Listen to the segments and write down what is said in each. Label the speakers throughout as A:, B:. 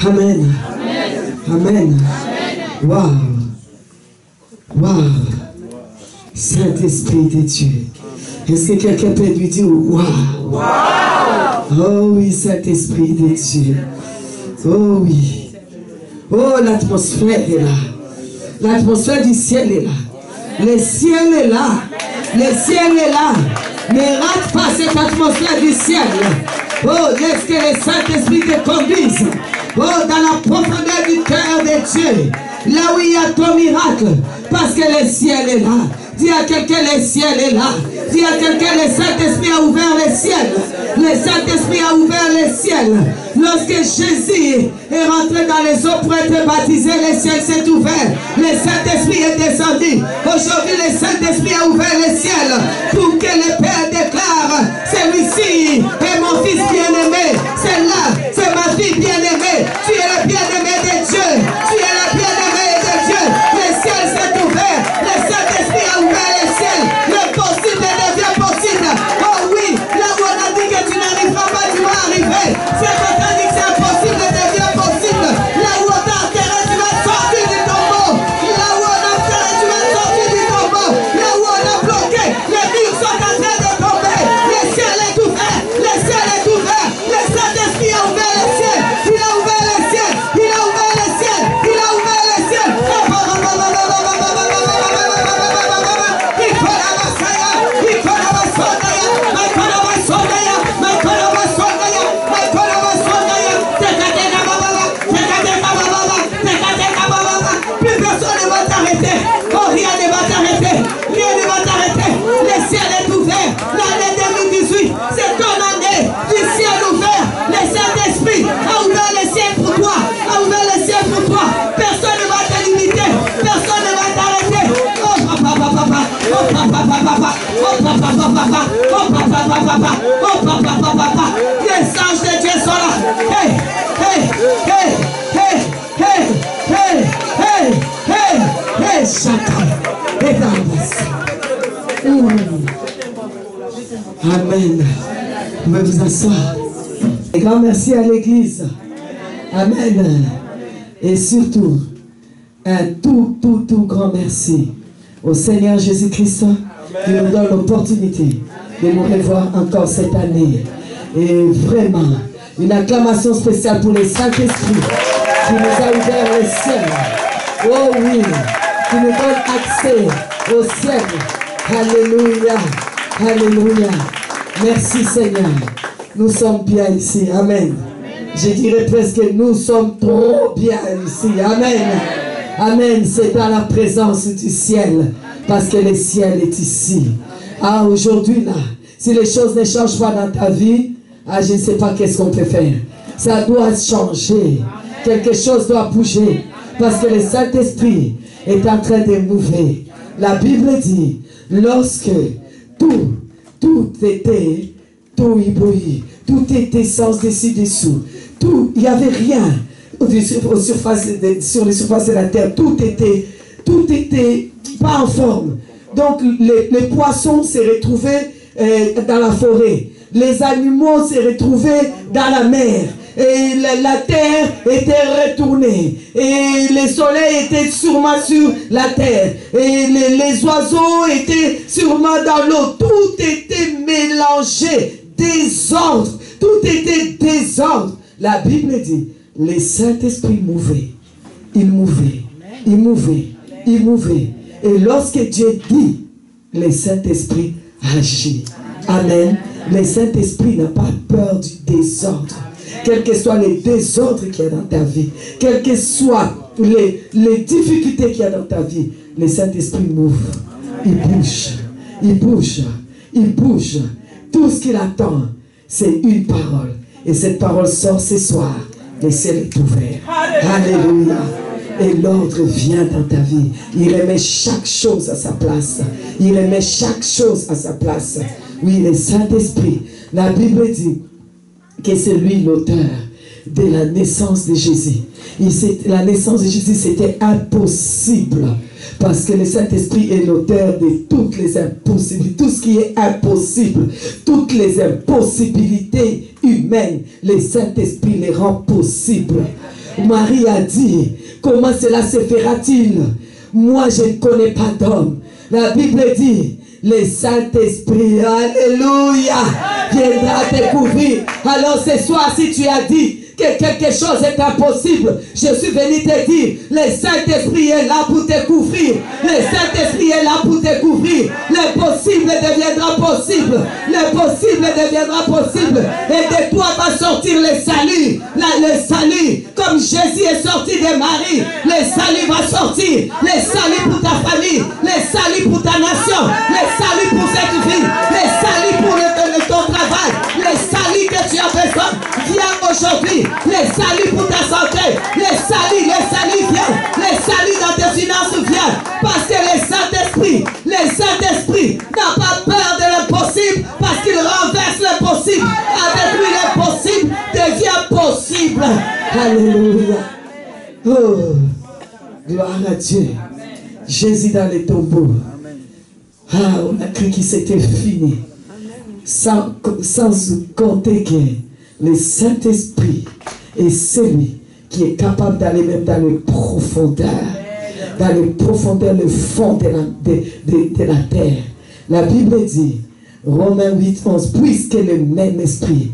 A: Amen. Amen. Waouh. Waouh. Saint-Esprit de Dieu. Est-ce que quelqu'un peut lui dire waouh? Oh oui, Saint-Esprit de Dieu. Oh oui. Oh, l'atmosphère est là. L'atmosphère du ciel est là. Le ciel est là. Le ciel est là. Ne rate pas cette atmosphère du ciel. Oh, laisse que le Saint-Esprit te conduise. Oh, dans la profondeur du cœur de Dieu. Là où il y a ton miracle. Parce que le ciel est là. Dis à quelqu'un, le ciel est là. Dis à quelqu'un, le Saint-Esprit a ouvert le ciel. Le Saint-Esprit a ouvert le ciel. Lorsque Jésus est rentré dans les eaux pour être baptisé, le ciel s'est ouvert. Le Saint-Esprit est descendu. Aujourd'hui, le Saint-Esprit a ouvert le ciel pour que le Père déclare, celui-ci est mon fils bien-aimé. C'est là, c'est ma fille bien-aimée. Tu es le bien-aimé de Dieu. Tu es le bien-aimé de Dieu. Le ciel s'est ouvert. Le Saint-Esprit a ouvert le ciel. Le possible devient possible. Oh oui, là où on a dit que tu n'arriveras pas, tu vas arriver. C'est quand on dit que c'est impossible, devient possible. Là où on t'a enterré, tu vas sortir du tombeau. Là où on a enterré, tu vas sortir du tombeau. Là où on a bloqué, les murs sont en train de tomber. Le ciel est ouvert. Le ciel est ouvert. Le Saint-Esprit a ouvert le ciel. Il a ouvert le ciel. Il a ouvert le ciel. Il a ouvert le ciel. Plus personne ne va t'arrêter. Oh, rien ne va t'arrêter. Rien ne va t'arrêter. Le ciel est ouvert. L'année 2018, c'est ton année du ciel ouvert. Le Saint-Esprit a ouvert le ciel pour toi. A ouvert le ciel pour toi. Personne ne va te limiter. Personne ne va t'arrêter. Oh, papa, papa. Oh, papa, papa. Oh, papa, papa. Oh, papa, papa. Oh, papa, papa. Les anges de Dieu sont là. Hey, hey, hey, hey, hey, hey, hey, hey, hey, chacun. Et Amen. Vous pouvez vous asseoir. Et grand merci à l'église. Amen. Et surtout, un tout grand merci au Seigneur Jésus-Christ qui nous donne l'opportunité de nous revoir encore cette année. Et vraiment, une acclamation spéciale pour le Saint-Esprit qui nous a ouvert le ciel. Oh oui, qui nous donne accès au ciel. Alléluia. Alléluia. Merci Seigneur. Nous sommes bien ici. Amen. Je dirais presque que nous sommes trop bien ici. Amen. Amen. C'est dans la présence du ciel. Parce que le ciel est ici. Ah, aujourd'hui là, si les choses ne changent pas dans ta vie, ah, je ne sais pas qu'est-ce qu'on peut faire. Ça doit changer. Quelque chose doit bouger. Parce que le Saint-Esprit est en train de mouver. La Bible dit, lorsque tout était, tout ébloui, tout était sans dessus-dessous, tout, il n'y avait rien sur les surfaces de la terre, tout était pas en forme. Donc les poissons se retrouvaient dans la forêt, les animaux se retrouvaient dans la mer. Et la terre était retournée. Et le soleil était sûrement sur la terre. Et les oiseaux étaient sûrement dans l'eau. Tout était mélangé. Désordre. Tout était désordre. La Bible dit, le Saint-Esprit mouvait. Il mouvait. Il mouvait. Il mouvait. Et lorsque Dieu dit, le Saint-Esprit agit. Amen. Le Saint-Esprit n'a pas peur du désordre. Quels que soient les désordres qu'il y a dans ta vie, quelles que soient les difficultés qu'il y a dans ta vie, le Saint-Esprit mouve. Il bouge. Il bouge. Il bouge. Tout ce qu'il attend, c'est une parole. Et cette parole sort ce soir. Le ciel est ouvert. Alléluia. Et l'ordre vient dans ta vie. Il remet chaque chose à sa place. Il remet chaque chose à sa place. Oui, le Saint-Esprit. La Bible dit que c'est lui l'auteur de la naissance de Jésus. La naissance de Jésus, c'était impossible. Parce que le Saint-Esprit est l'auteur de toutes les impossibilités. Tout ce qui est impossible, toutes les impossibilités humaines, le Saint-Esprit les rend possibles. Marie a dit, comment cela se fera-t-il? Moi, je ne connais pas d'homme. La Bible dit, le Saint-Esprit, alléluia, viendra te couvrir. Alors ce soir, si tu as dit que quelque chose est impossible, je suis venu te dire, le Saint-Esprit est là pour te couvrir. Le Saint-Esprit est là pour te couvrir. L'impossible deviendra possible. L'impossible deviendra possible. Et de toi va sortir le salut. Le salut, comme Jésus est sorti de Marie, le salut va sortir. Le salut pour ta famille, le salut pour ta nation, le salut pour cette vie, le salut pour ton travail, le salut que tu as besoin vient aujourd'hui. Le salut pour ta santé, le salut vient, le salut dans tes finances vient, parce que le Saint-Esprit n'a pas peur de l'impossible, parce qu'il renverse l'impossible. Avec lui, l'impossible devient possible. Alléluia. Oh, gloire à Dieu. Jésus dans les tombeaux. Ah, on a cru qu'il s'était fini. Sans compter que le Saint-Esprit est celui qui est capable d'aller même dans les profondeurs, le fond de la terre. La Bible dit, Romains 8, 11, puisque le même esprit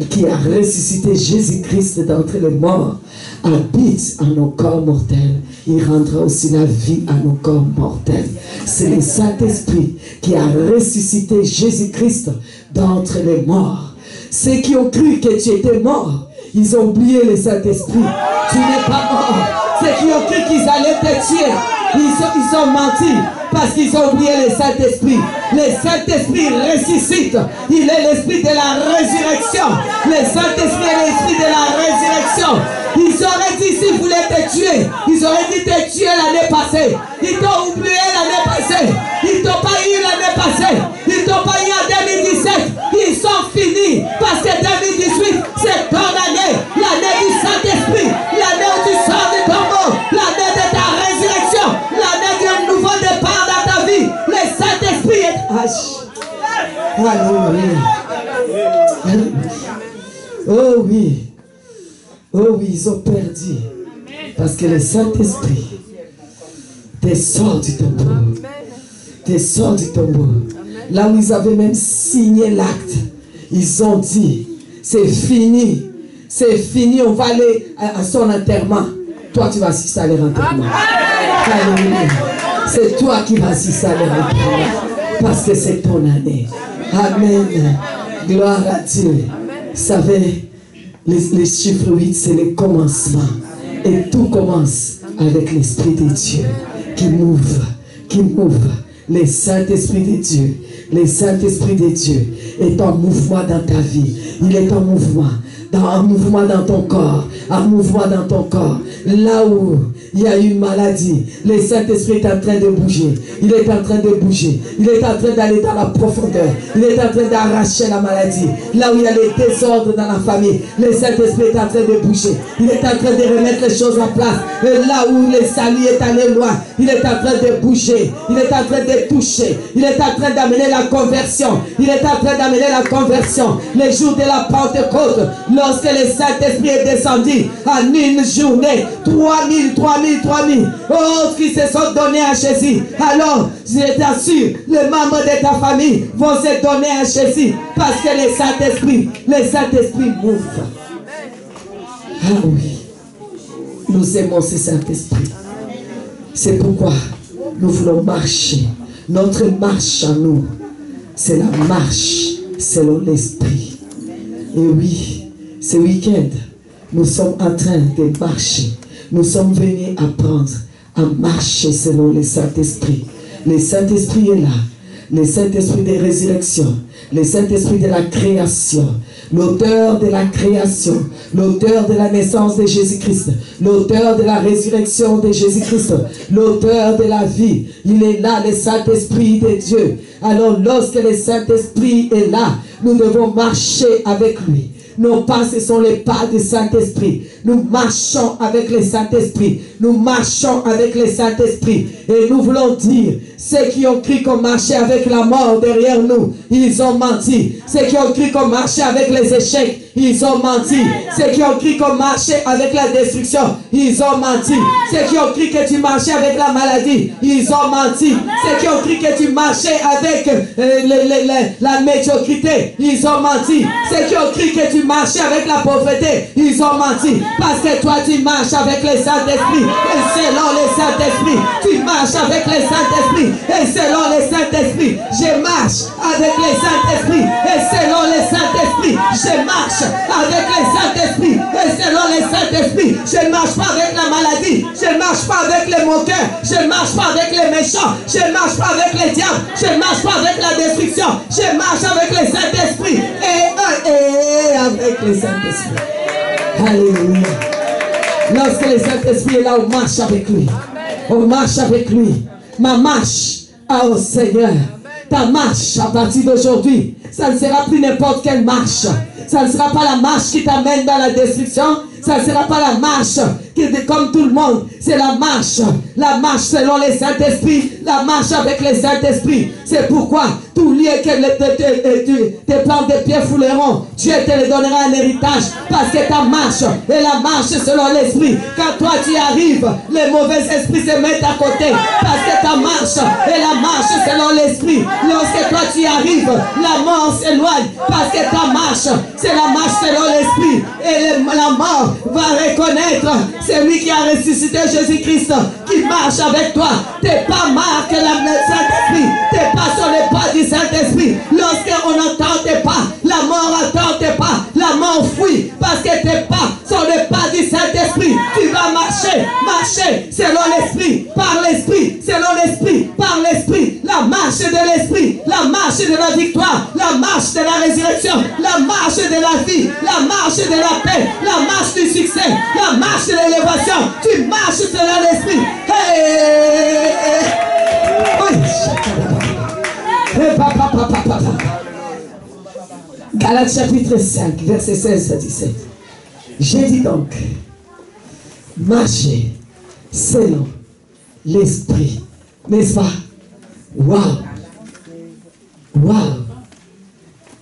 A: qui a ressuscité Jésus-Christ d'entre les morts habite en nos corps mortels, il rendra aussi la vie à nos corps mortels. C'est le Saint-Esprit qui a ressuscité Jésus-Christ d'entre les morts. Ceux qui ont cru que tu étais mort, ils ont oublié le Saint-Esprit. Tu n'es pas mort. Ceux qui ont cru qu'ils allaient te tuer, ils ont menti parce qu'ils ont oublié le Saint-Esprit. Le Saint-Esprit ressuscite. Il est l'esprit de la résurrection. Le Saint-Esprit est l'esprit de la résurrection. Ils auraient dit s'ils voulaient te tuer, ils auraient dit te tuer l'année passée. Ils t'ont oublié l'année passée. Ils t'ont pas eu l'année passée. Ils t'ont pas eu en 2017. Ils sont finis parce que 2018 c'est ton année. L'année du Saint-Esprit. L'année où tu sors du tombeau. L'année de ta résurrection. L'année d'un nouveau départ dans ta vie. Le Saint-Esprit est... Alléluia. Oh oui. Oh oui, ils ont perdu. Parce que le Saint-Esprit descend du tombeau. Descend du tombeau. Là où ils avaient même signé l'acte, ils ont dit, c'est fini. C'est fini, on va aller à son enterrement. Toi, tu vas assister à leur enterrement. Alléluia. C'est toi qui vas assister à leur enterrement. Parce que c'est ton année. Amen. Gloire à Dieu. Vous savez, les chiffres 8, c'est le commencement. Et tout commence avec l'Esprit de Dieu qui m'ouvre. Le Saint-Esprit de Dieu. Le Saint-Esprit de Dieu est en mouvement dans ta vie. Il est en mouvement. Un mouvement dans ton corps. Un mouvement dans ton corps. Là où il y a une maladie, le Saint-Esprit est en train de bouger. Il est en train de bouger. Il est en train d'aller dans la profondeur. Il est en train d'arracher la maladie. Là où il y a les désordres dans la famille, le Saint-Esprit est en train de bouger. Il est en train de remettre les choses en place. Et là où le salut est allé loin, il est en train de bouger. Il est en train de toucher. Il est en train d'amener la conversion. Il est en train d'amener la conversion. Les jours de la Pentecôte, lorsque le Saint-Esprit est descendu en une journée, 3000. Oh, qui se sont donnés à Jésus. Alors, je t'assure, les membres de ta famille vont se donner à Jésus. Parce que le Saint-Esprit m'ouvre. Ah oui. Nous aimons ce Saint-Esprit. C'est pourquoi nous voulons marcher. Notre marche en nous, c'est la marche selon l'Esprit. Et oui, ce week-end, nous sommes en train de marcher. Nous sommes venus apprendre à marcher selon le Saint-Esprit. Le Saint-Esprit est là. Le Saint-Esprit de résurrection. Le Saint-Esprit de la création. L'auteur de la création. L'auteur de la naissance de Jésus-Christ. L'auteur de la résurrection de Jésus-Christ. L'auteur de la vie. Il est là, le Saint-Esprit de Dieu. Alors lorsque le Saint-Esprit est là, nous devons marcher avec lui. Non pas ce sont les pas du Saint-Esprit. Nous marchons avec le Saint-Esprit. Nous marchons avec le Saint-Esprit. Et nous voulons dire, ceux qui ont cru qu'on marchait avec la mort derrière nous, ils ont menti. Ceux qui ont cru qu'on marchait avec les échecs, ils ont menti. Ceux qui ont cru qu'on marchait avec la destruction, ils ont menti. Ceux qui ont cru que tu marchais avec la maladie, ils ont menti. Ceux qui ont cru que tu marchais avec la médiocrité, ils ont menti. Ceux qui ont cru que tu marchais avec la pauvreté, ils ont menti. Parce que toi tu marches avec le Saint-Esprit. Et selon le Saint-Esprit, tu marches avec le Saint-Esprit. Et selon le Saint-Esprit, je marche avec le Saint-Esprit. Et selon le Saint-Esprit, je marche avec le Saint-Esprit. Et selon le Saint-Esprit, je ne marche pas avec la maladie. Je ne marche pas avec les moqueurs. Je ne marche pas avec les méchants. Je ne marche pas avec les diables. Je ne marche pas avec la destruction. Je marche avec le Saint-Esprit. Et avec le Saint-Esprit. Alléluia. Lorsque le Saint-Esprit est là, on marche avec lui. On marche avec lui. Ma marche au Seigneur. Ta marche à partir d'aujourd'hui, ça ne sera plus n'importe quelle marche. Ça ne sera pas la marche qui t'amène dans la destruction. Ça ne sera pas la marche qui est comme tout le monde. C'est la marche selon le Saint-Esprit, la marche avec le Saint-Esprit. C'est pourquoi tout lieu que tes plantes de pieds fouleront, Dieu te le donnera en héritage. Parce que ta marche est la marche selon l'Esprit. Quand toi tu arrives, les mauvais esprits se mettent à côté. Parce que ta marche est la marche selon l'Esprit. Lorsque toi tu arrives, la mort s'éloigne. Parce que ta marche, c'est la marche selon l'Esprit. Et la mort va reconnaître celui qui a ressuscité Jésus-Christ, qui marche avec toi. Tu n'es pas marqué le Saint-Esprit. Tu n'es pas sur les pas du Saint-Esprit. Lorsqu'on n'entend tes pas, la mort entend tes pas. La mort fuit parce que tes pas sont les pas du Saint-Esprit. Tu vas marcher selon l'Esprit, par l'Esprit, selon l'Esprit, par l'Esprit. La marche de l'Esprit, la marche de la victoire, la marche de la résurrection, la marche de la vie, la marche de la paix, la marche du succès, la marche de l'élévation. Tu marches selon l'Esprit. Hey! Galates chapitre 5, verset 16 à 17. J'ai dit donc, marchez selon l'Esprit. N'est-ce pas? Waouh! Waouh!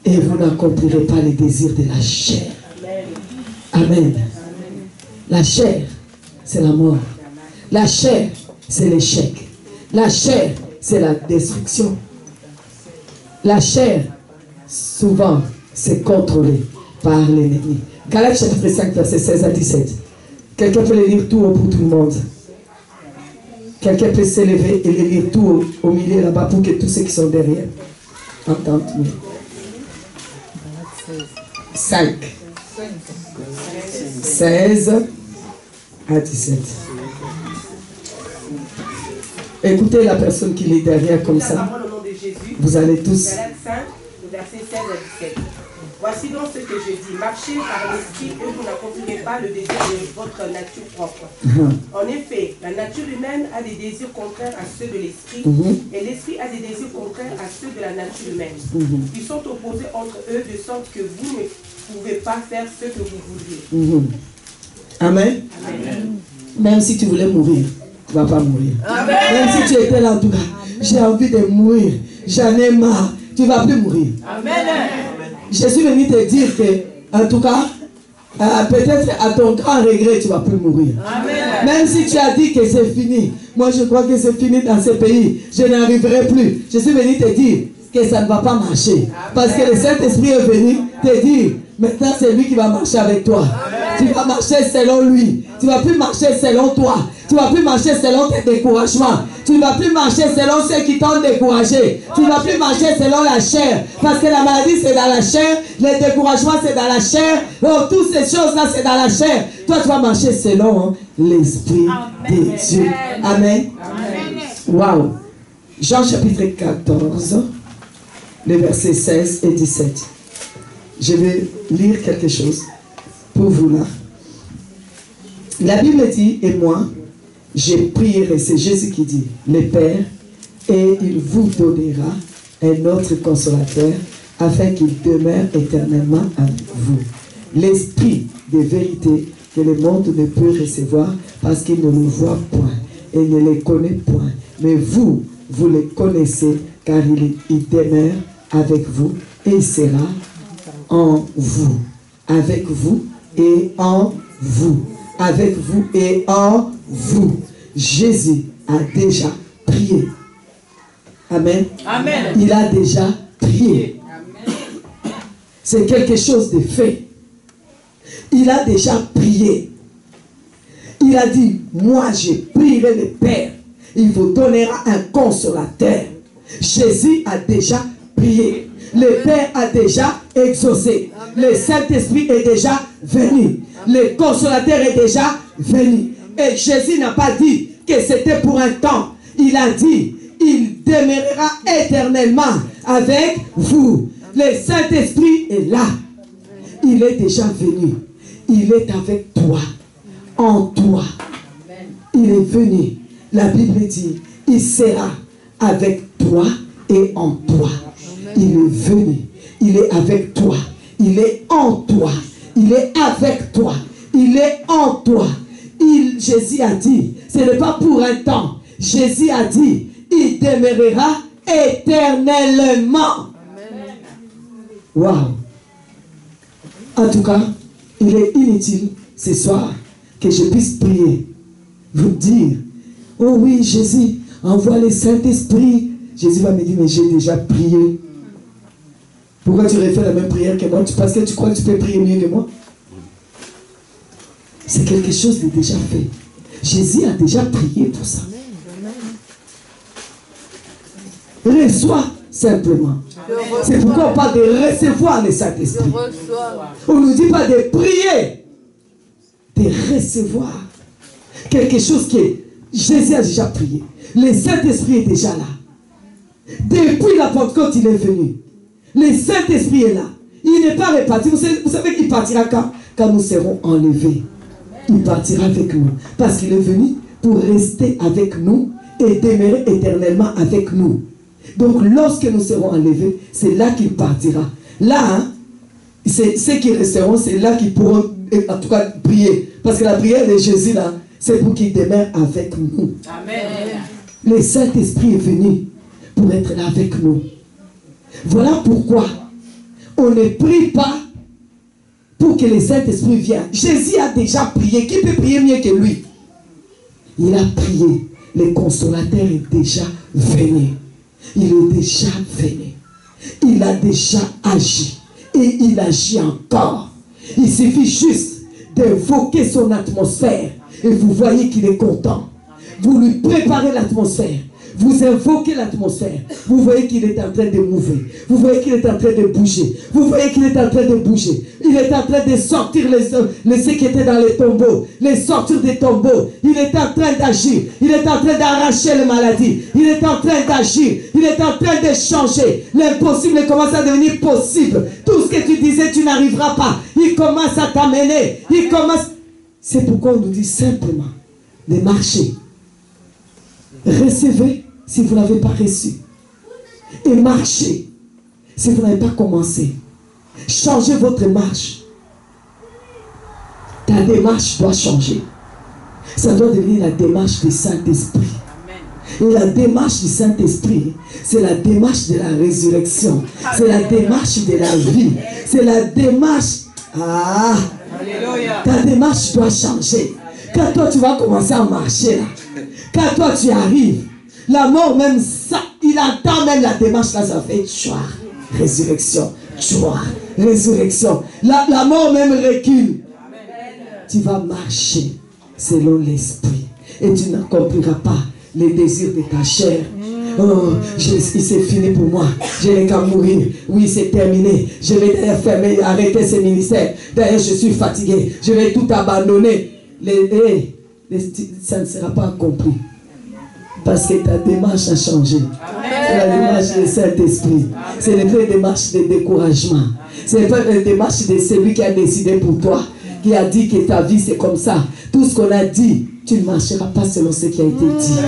A: Et vous n'accomplirez pas les désirs de la chair. Amen. La chair, c'est la mort. La chair, c'est l'échec. La chair, c'est la destruction. La chair, souvent, c'est contrôlé par l'ennemi. Galates chapitre 5, verset 16 à 17. Quelqu'un peut le lire tout haut pour tout le monde. Quelqu'un peut s'élever et le lire tout au milieu là-bas pour que tous ceux qui sont derrière entendent. 5. 16 à 17. Écoutez la personne qui est derrière comme ça. Vous allez tous.
B: Galates 5, verset 16 à 17. Voici donc ce que je dis. Marchez par l'esprit et vous n'accomplirez pas le désir de votre nature propre. En effet, la nature humaine a des désirs contraires à ceux de l'esprit et l'esprit a des désirs contraires à ceux de la nature humaine. Qui sont opposés entre eux de sorte que vous ne pouvez pas faire ce que vous voudriez.
A: Amen. Amen. Même si tu voulais mourir, tu ne vas pas mourir. Amen. Même si tu étais là en tout cas, j'ai envie de mourir, j'en ai marre, tu ne vas plus mourir. Amen. Je suis venu te dire que, en tout cas, peut-être à ton grand regret, tu ne vas plus mourir. Amen. Même si tu as dit que c'est fini, moi je crois que c'est fini dans ce pays, je n'arriverai plus. Je suis venu te dire que ça ne va pas marcher. Amen. Parce que le Saint-Esprit est venu te dire, maintenant c'est lui qui va marcher avec toi. Amen. Tu vas marcher selon lui. Tu ne vas plus marcher selon toi. Tu ne vas plus marcher selon tes découragements. Tu ne vas plus marcher selon ceux qui t'ont découragé. Tu ne vas plus marcher selon la chair. Parce que la maladie c'est dans la chair. Les découragements c'est dans la chair. Oh, toutes ces choses-là c'est dans la chair. Toi tu vas marcher selon l'Esprit de Dieu. Amen. Waouh. Jean chapitre 14, les versets 16 et 17. Je vais lire quelque chose pour vous là. La Bible dit, et moi, je prierai, c'est Jésus qui dit, le Père, et il vous donnera un autre consolateur, afin qu'il demeure éternellement avec vous. L'Esprit de vérité que le monde ne peut recevoir, parce qu'il ne le voit point, et ne le connaît point. Mais vous, vous le connaissez, car il demeure avec vous, et il sera en vous. avec vous et en vous. Avec vous et en vous. Jésus a déjà prié. Amen.
B: Amen.
A: Il a déjà prié. C'est quelque chose de fait. Il a déjà prié. Il a dit, moi je prierai le Père. Il vous donnera un consolateur. Jésus a déjà prié. Le Père a déjà exaucé. Le Saint-Esprit est déjà venu. Le consolateur est déjà venu. Et Jésus n'a pas dit que c'était pour un temps. Il a dit, il demeurera éternellement avec vous. Le Saint-Esprit est là. Il est déjà venu. Il est avec toi. En toi. Il est venu. La Bible dit, il sera avec toi et en toi. Il est venu. Il est avec toi. Il est en toi. Il est avec toi. Il est en toi. Jésus a dit, ce n'est pas pour un temps. Jésus a dit, il demeurera éternellement. Waouh. En tout cas, il est inutile ce soir que je puisse prier, vous dire, oh oui, Jésus, envoie le Saint-Esprit. Jésus va me dire, mais j'ai déjà prié. Pourquoi tu refais la même prière que moi? Parce que tu crois que tu peux prier mieux que moi? C'est quelque chose de déjà fait. Jésus a déjà prié pour ça. Reçois simplement. C'est pourquoi on parle de recevoir le Saint-Esprit. On ne nous dit pas de prier, de recevoir. Quelque chose que Jésus a déjà prié. Le Saint-Esprit est déjà là. Depuis la Pentecôte, il est venu. Le Saint-Esprit est là. Il n'est pas reparti. Vous savez qu'il partira quand nous serons enlevés. Il partira avec nous. Parce qu'il est venu pour rester avec nous et demeurer éternellement avec nous. Donc lorsque nous serons enlevés, c'est là qu'il partira. Là, hein, ceux qui resteront, c'est là qu'ils pourront en tout cas prier. Parce que la prière de Jésus là, c'est pour qu'il demeure avec nous. Amen. Le Saint-Esprit est venu pour être là avec nous. Voilà pourquoi on ne prie pas pour que le Saint-Esprit vienne. Jésus a déjà prié. Qui peut prier mieux que lui? Il a prié. Le consolateur est déjà venu. Il est déjà venu. Il a déjà agi. Et il agit encore. Il suffit juste d'évoquer son atmosphère. Et vous voyez qu'il est content. Vous lui préparez l'atmosphère. Vous invoquez l'atmosphère. Vous voyez qu'il est en train de mouver. Vous voyez qu'il est en train de bouger. Vous voyez qu'il est en train de bouger. Il est en train de sortir ceux qui étaient dans les tombeaux. Les sortir des tombeaux. Il est en train d'agir. Il est en train d'arracher les maladies. Il est en train d'agir. Il est en train de changer. L'impossible commence à devenir possible. Tout ce que tu disais, tu n'arriveras pas. Il commence à t'amener. Il commence... C'est pourquoi on nous dit simplement de marcher. Recevez si vous n'avez pas reçu. Et marchez si vous n'avez pas commencé. Changez votre marche. Ta démarche doit changer. Ça doit devenir la démarche du Saint-Esprit. Et la démarche du Saint-Esprit, c'est la démarche de la résurrection. C'est la démarche de la vie. C'est la démarche... Ah! Ta démarche doit changer. Quand toi tu vas commencer à marcher là, quand toi tu arrives, la mort même ça, il attend même la démarche là, ça fait tchoua, résurrection, tchoua, résurrection. La mort même recule. Tu vas marcher selon l'esprit et tu n'accompliras pas les désirs de ta chair. Oh, c'est fini pour moi. Je n'ai qu'à mourir. Oui, c'est terminé. Je vais d'ailleurs fermer, arrêter ce ministère. D'ailleurs, je suis fatigué. Je vais tout abandonner. Ça ne sera pas accompli. Parce que ta démarche a changé. C'est la démarche du Saint-Esprit. Ce n'est pas une démarche de découragement. Ce n'est pas une démarche de celui qui a décidé pour toi, qui a dit que ta vie c'est comme ça. Tout ce qu'on a dit, tu ne marcheras pas selon ce qui a été dit.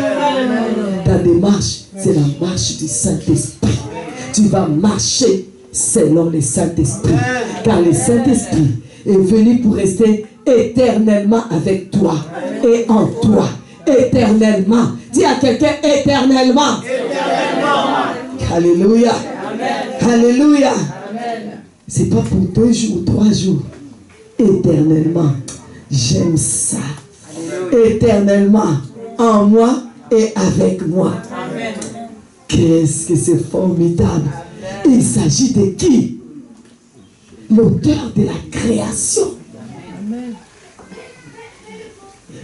A: Ta démarche, c'est la marche du Saint-Esprit. Tu vas marcher selon le Saint-Esprit. Car le Saint-Esprit est venu pour rester éternellement avec toi et en toi. Éternellement. Dis à quelqu'un éternellement. Éternellement. Alléluia. Amen. Alléluia. C'est pas pour 2 jours ou 3 jours. éternellement. J'aime ça. Éternellement, en moi et avec moi. Qu'est-ce que c'est formidable. Il s'agit de qui? L'auteur de la création.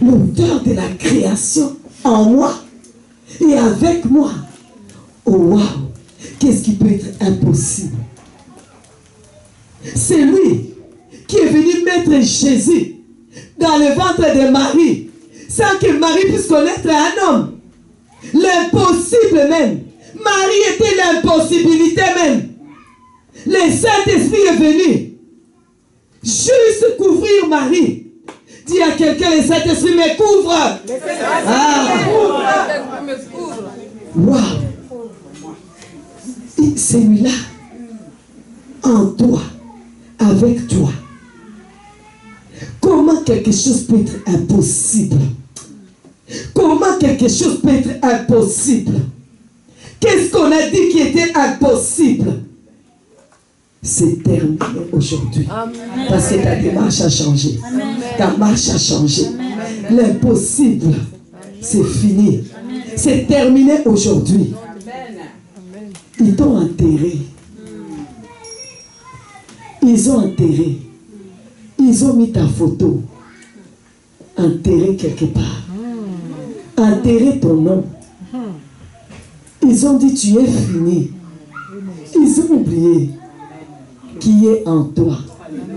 A: L'auteur de la création en moi et avec moi. Oh wow! Qu'est-ce qui peut être impossible? C'est lui qui est venu mettre Jésus dans le ventre de Marie sans que Marie puisse connaître un homme. L'impossible même. Marie était l'impossibilité même. Le Saint-Esprit est venu juste couvrir Marie. Dis à quelqu'un, le Saint-Esprit me couvre. Waouh! Celui-là, en toi, avec toi. Comment quelque chose peut être impossible? Comment quelque chose peut être impossible? Qu'est-ce qu'on a dit qui était impossible? C'est terminé aujourd'hui. Parce que ta démarche a changé. Ta marche a changé. L'impossible, c'est fini. C'est terminé aujourd'hui. Ils t'ont enterré. Ils ont enterré. Ils ont mis ta photo. Enterré quelque part. Enterré ton nom. Ils ont dit tu es fini. Ils ont oublié qui est en toi,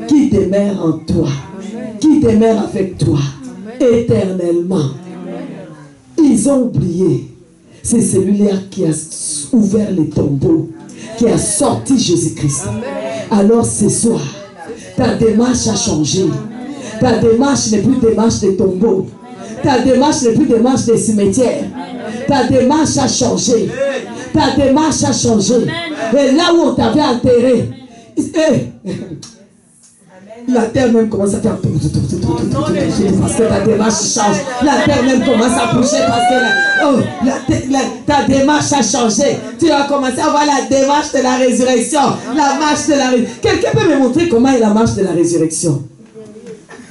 A: qui demeure en toi, qui demeure avec toi éternellement. Ils ont oublié. C'est celui-là qui a ouvert les tombeaux, qui a sorti Jésus-Christ. Alors ce soir, ta démarche a changé. Ta démarche n'est plus démarche de tombeaux. Ta démarche n'est plus démarche des cimetières. Ta démarche a changé. Ta démarche a changé. Et là où on t'avait enterré, la terre même commence à faire parce que ta démarche change. La terre même commence à bouger parce que ta démarche a changé. Tu vas commencer à voir la démarche de la résurrection. La marche de la résurrection. Quelqu'un peut me montrer comment est la marche de la résurrection?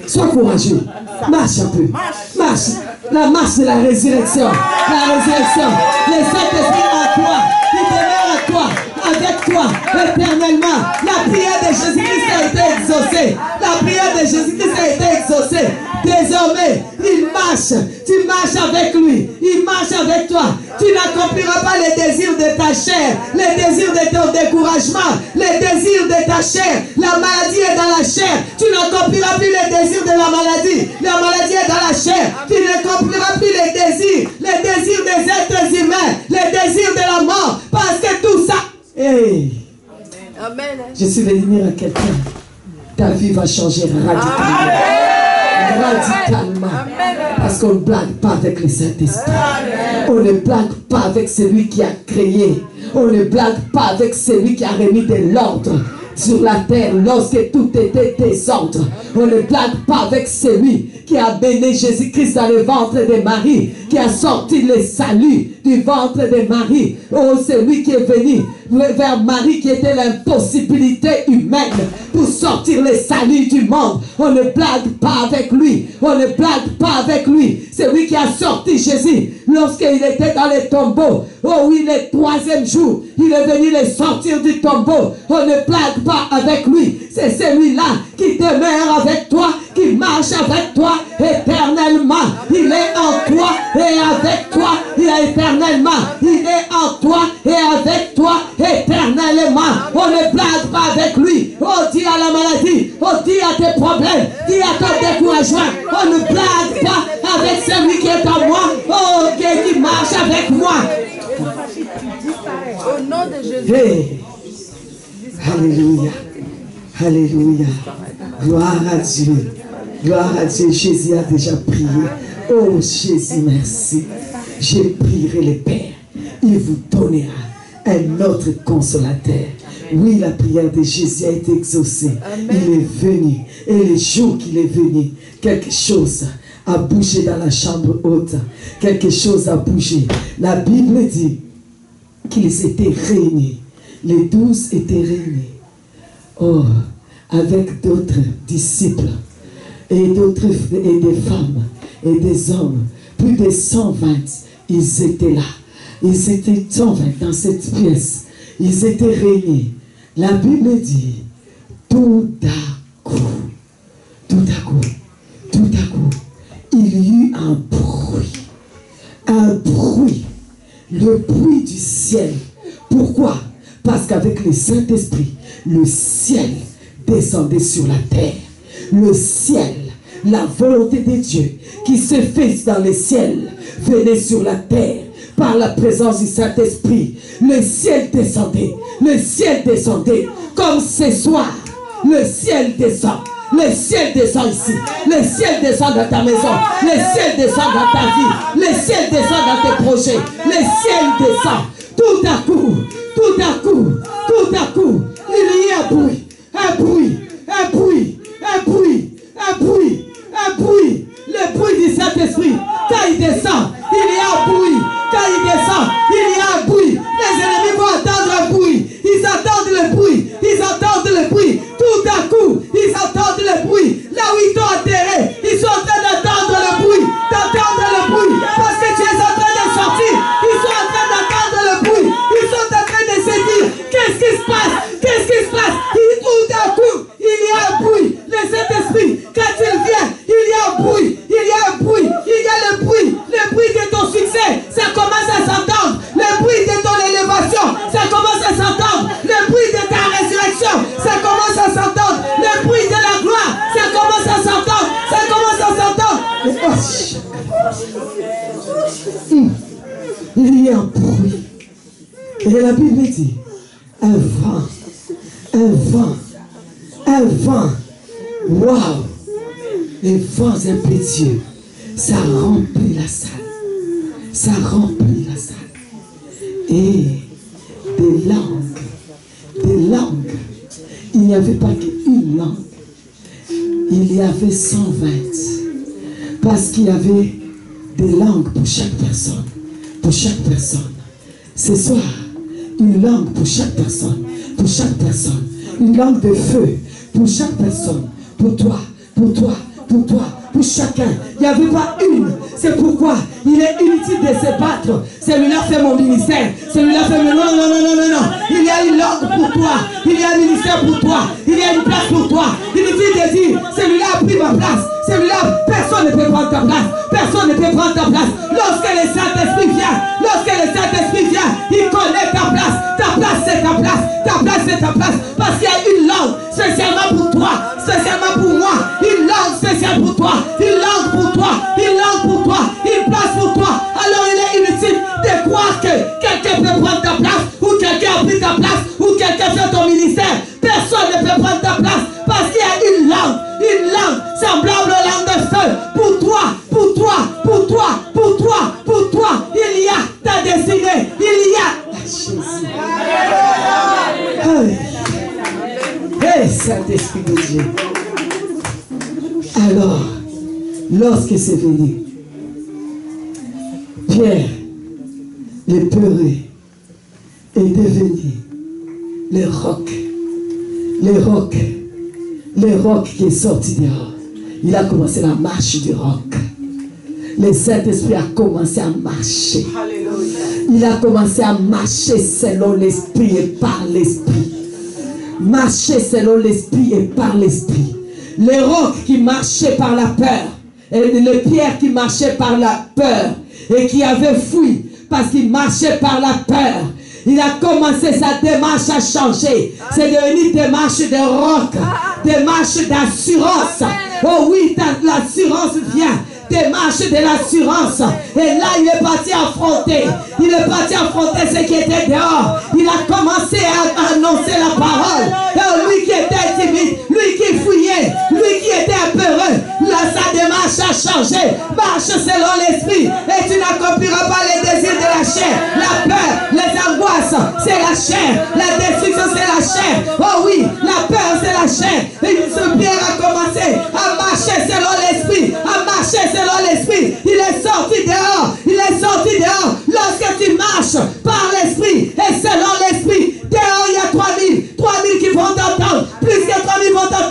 A: Sois courageux. Marche un peu. Marche. La marche de la résurrection. La résurrection. Le Saint-Esprit en toi. Il demeure à toi. Avec toi, éternellement. La prière de Jésus-Christ a été exaucée. La prière de Jésus-Christ a été exaucée. Désormais, il marche. Tu marches avec lui. Il marche avec toi. Tu n'accompliras pas les désirs de ta chair, les désirs de ton découragement, les désirs de ta chair. La maladie est dans la chair. Tu n'accompliras plus les désirs de la maladie. La maladie est dans la chair. Tu n'accompliras plus les désirs des êtres humains, les désirs de la mort. Parce que tout ça... Hey.
B: Amen.
A: Je suis venu dire à quelqu'un, ta vie va changer radicalement. Radicalement. Parce qu'on ne blague pas avec le Saint-Esprit. On ne blague pas avec celui qui a créé. On ne blague pas avec celui qui a remis de l'ordre sur la terre lorsque tout était désordre. On ne blague pas avec celui qui a béni Jésus-Christ dans le ventre de Marie, qui a sorti le salut du ventre de Marie. Oh, c'est lui qui est venu vers Marie qui était l'impossibilité humaine pour sortir le salut du monde. On ne blague pas avec lui. On ne blague pas avec lui. C'est lui qui a sorti Jésus lorsqu'il était dans les tombeaux. Oh oui, le troisième jour, il est venu le sortir du tombeau. On ne blague pas avec lui. C'est celui-là qui demeure avec toi, qui marche avec toi éternellement. Il est en toi et avec toi. Il est éternellement. Il est en toi et avec toi éternellement. On ne blague pas avec lui. Oh, dis à la maladie. Oh, dis à tes problèmes. Dis à ton découragement. On ne blague pas avec celui qui est en moi. Oh, qui marche avec moi.
B: Au nom de Jésus.
A: Hey. Alléluia. Alléluia. Gloire à Dieu. Gloire à Dieu. Jésus a déjà prié. Oh Jésus, merci. Je prierai le Père. Il vous donnera un autre consolateur. Oui, la prière de Jésus a été exaucée. Amen. Il est venu. Et le jour qu'il est venu, quelque chose a bougé dans la chambre haute. Quelque chose a bougé. La Bible dit qu'ils étaient réunis. Les 12 étaient réunis. Oh, avec d'autres disciples et des femmes et des hommes. Plus de 120, ils étaient là. Ils étaient 120 dans cette pièce. Ils étaient réunis. La Bible dit, tout à coup, il y eut un bruit, le bruit du ciel. Pourquoi? Parce qu'avec le Saint-Esprit, le ciel descendait sur la terre. Le ciel, la volonté de Dieu qui se fait dans le ciel, venait sur la terre par la présence du Saint-Esprit. Le ciel descendait, comme ce soir, le ciel descend. Le ciel descend ici, le ciel descend dans ta maison, le ciel descend dans ta vie, le ciel descend dans tes projets, le ciel descend. Tout à coup, il y a un bruit, le bruit du Saint-Esprit. Quand il descend, il y a un bruit. Quand il descend, il y a un bruit. Les ennemis vont entendre un bruit. Ils entendent le bruit. Tout à coup, ils entendent le bruit. Là où ils t'ont enterré, ils sont en train d'entendre le bruit. Parce que tu es en train de sortir. Ils sont en train d'entendre le bruit. Ils sont en train de se dire, qu'est-ce qui se passe? Tout à coup, il y a un bruit. Le Saint-Esprit, quand il vient, il y a un bruit. Il y a le bruit de ton succès, ça commence à s'entendre. Le bruit de ton élévation, ça commence à s'entendre. Le bruit de ta résurrection, ça commence à s'entendre. Le bruit de la gloire, ça commence à s'entendre. Il y a un bruit. Et la Bible dit, un vent. Waouh! Les vents impétueux, ça remplit la salle. Et des langues. Il n'y avait pas qu'une langue. Il y avait 120. Parce qu'il y avait des langues pour chaque personne. Ce soir, une langue pour chaque personne. Une langue de feu pour chaque personne. Pour toi. Pour chacun. Il n'y avait pas une. C'est pourquoi il est inutile de se battre. Celui-là fait mon ministère. Celui-là fait mon... Non. Il y a une langue pour toi. Il y a un ministère pour toi. Il y a une place pour toi. Inutile de dire, celui-là a pris ma place. Celui-là, personne ne peut prendre ta place. Lorsque le Saint-Esprit vient, il connaît ta place. Ta place, c'est ta place. Parce qu'il y a une langue spécialement pour toi, spécialement pour moi. Une langue spéciale pour toi. Une place pour toi. Alors il est inutile de croire que quelqu'un peut prendre ta place, ou quelqu'un a pris ta place, ou quelqu'un fait ton ministère. Personne ne peut prendre ta place, parce qu'il y a une langue semblable aux langues de feu. Pour toi. Il y a ta destinée. Il y a Jésus. Hey, Saint-Esprit de Dieu. Alors, lorsque c'est venu, Pierre, le peureux, est devenu le roc qui est sorti dehors. Il a commencé la marche du roc. Le Saint-Esprit a commencé à marcher. Il a commencé à marcher selon l'Esprit et par l'Esprit. Marcher selon l'Esprit et par l'Esprit. Le roc qui marchait par la peur, et le Pierre qui marchait par la peur, et qui avait fui parce qu'il marchait par la peur. Il a commencé sa démarche à changer. C'est devenu démarche de roc, démarche d'assurance. Oh oui, l'assurance vient. Démarche de l'assurance. Et là, il est parti affronter. Ce qui était dehors. Il a commencé à annoncer la parole. Et lui qui était timide, lui qui fouillait, lui qui était apeureux, là, sa démarche a changé. Marche selon l'Esprit. Et tu n'accompliras pas les désirs de la chair. La peur, les angoisses, c'est la chair. La destruction, c'est la chair. Oh oui, la peur, c'est la chair. Et ce Pierre a commencé à marcher selon l'Esprit. Selon l'Esprit, il est sorti dehors. Lorsque tu marches par l'Esprit et selon l'Esprit, dehors il y a 3000 qui vont t'entendre. Plus que 3000 vont t'entendre.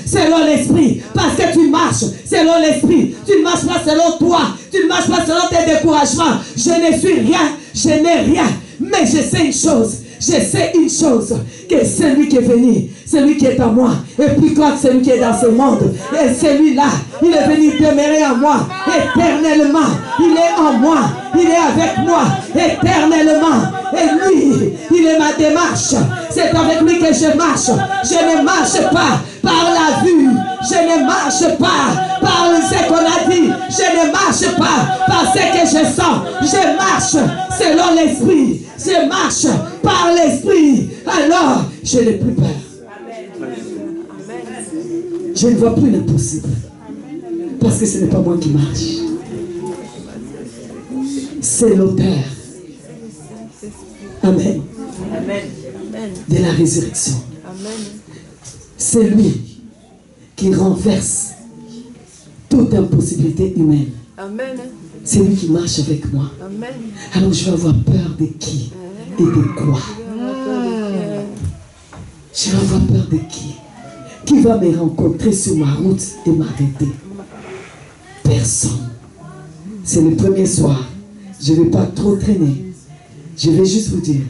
A: selon l'esprit. Parce que tu marches selon l'esprit. Tu ne marches pas selon toi. Tu ne marches pas selon tes découragements. Je ne suis rien. Je n'ai rien. Mais je sais une chose. Je sais une chose, que celui qui est venu, celui qui est en moi, est plus grand que celui qui est dans ce monde. Et celui-là, il est venu demeurer en moi éternellement. Il est en moi, il est avec moi éternellement. Et lui, il est ma démarche. C'est avec lui que je marche. Je ne marche pas par la vue. Je ne marche pas par ce qu'on a dit. Je ne marche pas par ce que je sens. Je marche selon l'esprit. Je marche par l'esprit. Alors, je n'ai plus peur. Je ne vois plus l'impossible. Parce que ce n'est pas moi qui marche. C'est l'auteur. Amen. De la résurrection. C'est lui qui renverse toute impossibilité humaine. C'est lui qui marche avec moi. Alors je vais avoir peur de qui et de quoi? Je vais avoir peur de qui? Qui va me rencontrer sur ma route et m'arrêter? Personne. C'est le premier soir. Je ne vais pas trop traîner. Je vais juste vous dire.